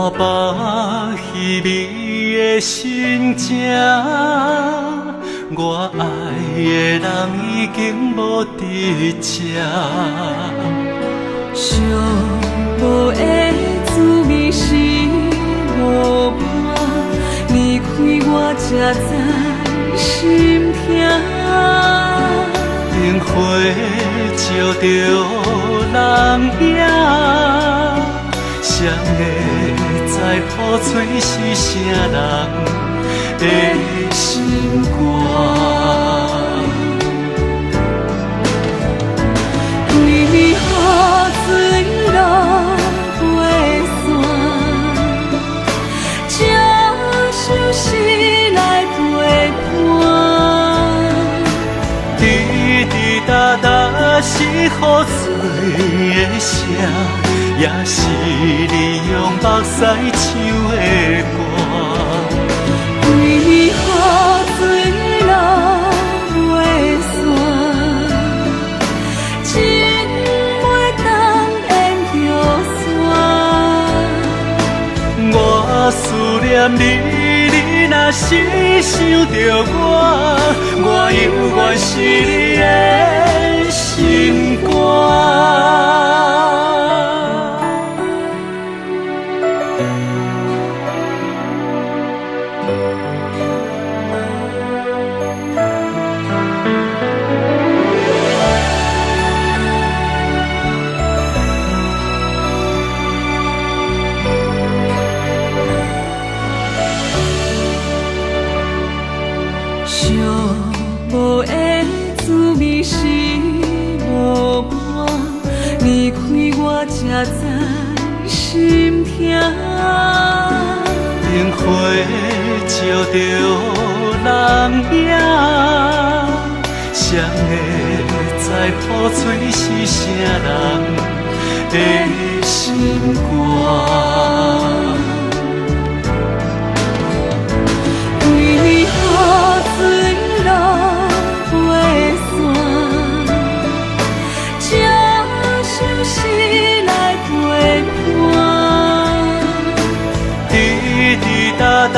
我把稀微的心情，我爱的人已经无伫这。寂寞的滋味是无伴，离开我才知心痛。灯火照着人影，谁会知雨吹是啥人的心肝？为何水落袂散，这首诗来陪伴。滴滴答答是雨水的声，也是你用目屎唱的歌。为何水落袂散，情袂当沿着线。我思念你，你若是想着我犹原是你的心肝。寂寞的滋味是无伴，离开我才知心痛。灯火照着人影，谁会知雨吹是啥人的心肝？为何水落袂散，这首诗来陪伴。滴滴答答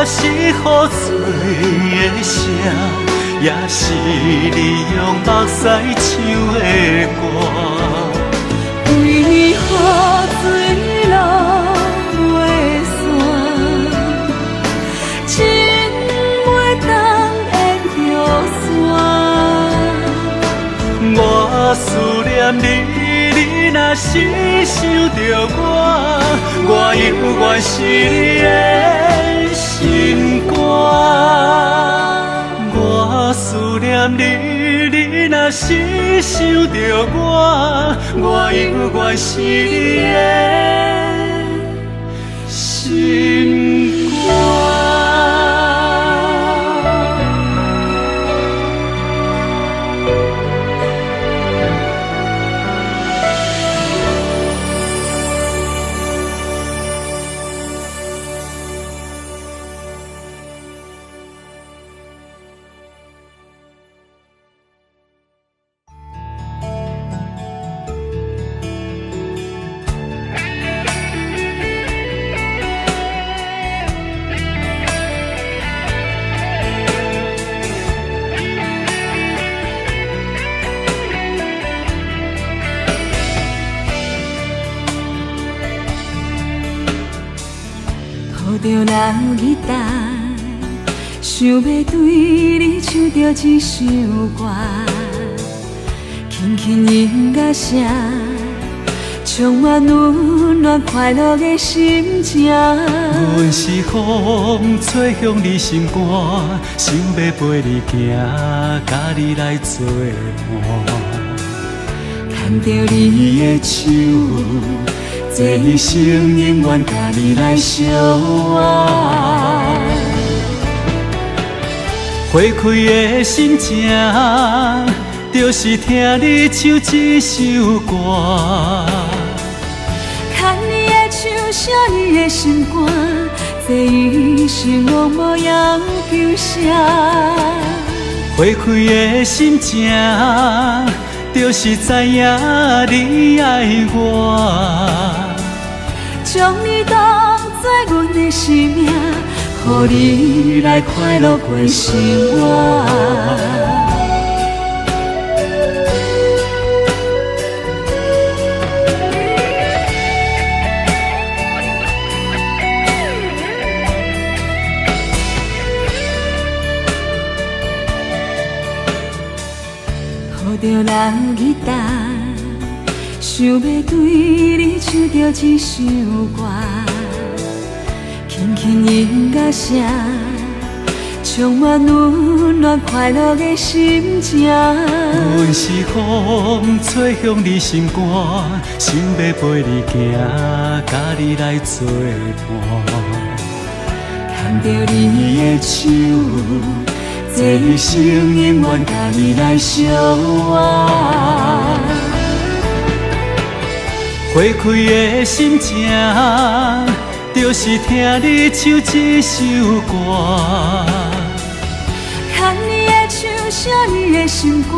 是雨水的声，也是你用目屎唱的歌。为何水落袂散，情袂当沿着线。我思念你，你若是想着我犹原是你的心肝。我思念你，你若是想着我犹原是你的心肝。抱着老吉他，想要对你唱着一首歌，轻轻音乐声，充满温暖快乐的心情。阮是风吹向你心肝，想要陪你行，甲你来作伴。牵着你的手，这一生永远甲你来相爱。花开的心情，就是听你唱这首歌。牵你的手，写你的心肝，这一生拢无样求啥。花开的心情，就是知影你爱我。将你当做阮的生命，予你来快乐过生活。抱着人吉他，想要对你唱着一首歌，轻轻音乐声，充满温暖快乐的心情。阮是风吹向你心肝，想要陪你行，甲你来作伴。牵着你的手，这一生永远甲你来相活。花开的心情，就是听你唱这首歌。牵你的手，写你的心肝，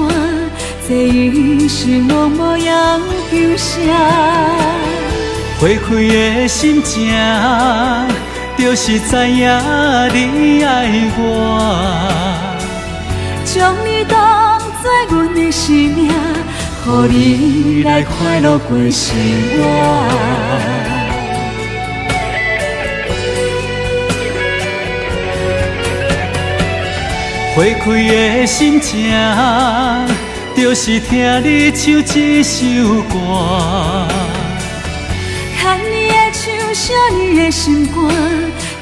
这一生无无样救赎。花开的心情，就是知影你爱我。将你当作阮的生命，予你来快乐过生活。花开的心情，就是听你唱这首歌。牵你的手，写你的心肝，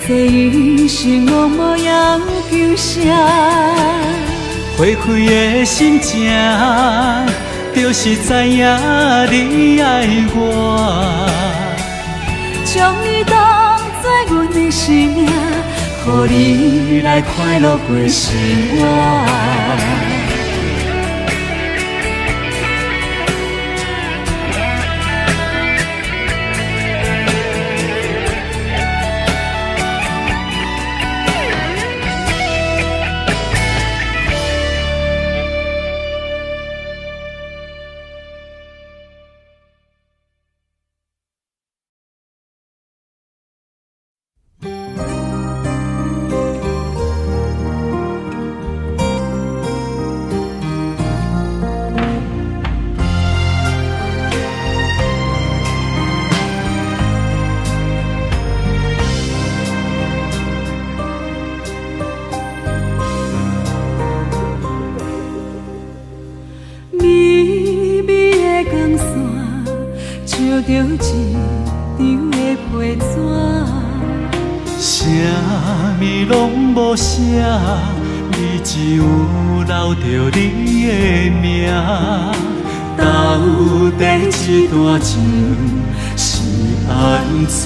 这一生无无样救赎。花开的心情，就是知影你爱我。将你当作阮的生命，予你来快乐过生活。着一张的批纸，啥物拢无写，你只有留着你的名。到底这段情是安怎？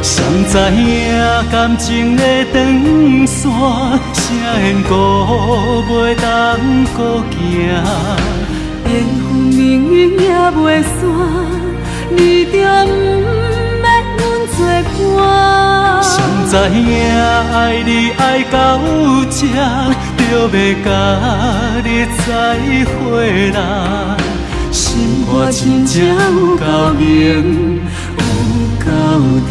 谁知影感情的长线，啥缘故袂当搁行？缘分命运也袂散，你着不免阮作伴。谁知影爱你爱到这，就要甲你再会啦。心肝真正有够硬，有够痛。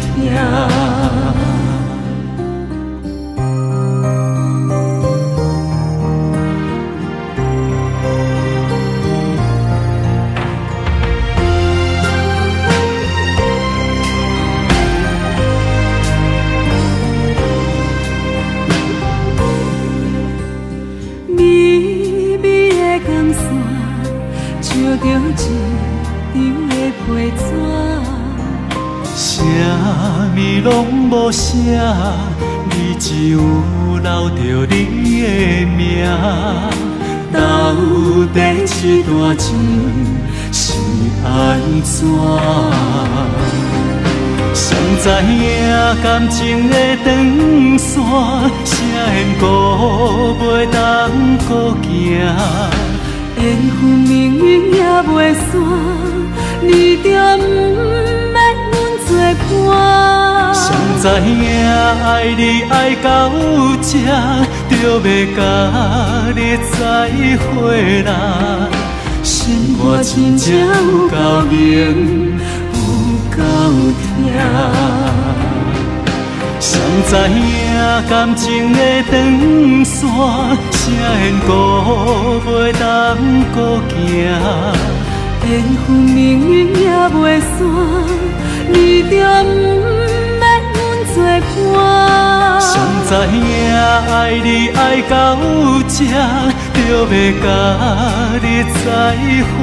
着一张的批纸，啥物拢无写，你只有留着你的名。到底这段情是安怎？谁知影感情的长线，啥缘故袂当搁行？缘分命运也袂散，你着不免阮作伴。谁知影爱你爱到这，就要甲你再会啦。心肝真正有够硬，有够痛。谁知影感情的长线，谁缘顾袂当顾行？缘分命运也袂散，你着不免阮作伴。谁知影爱你爱到这，就要甲你再会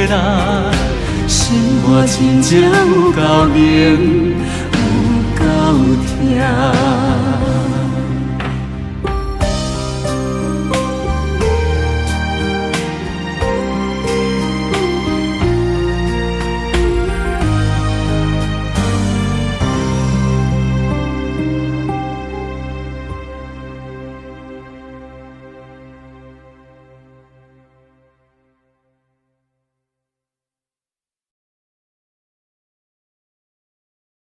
啦。生活真正有够硬，有够痛。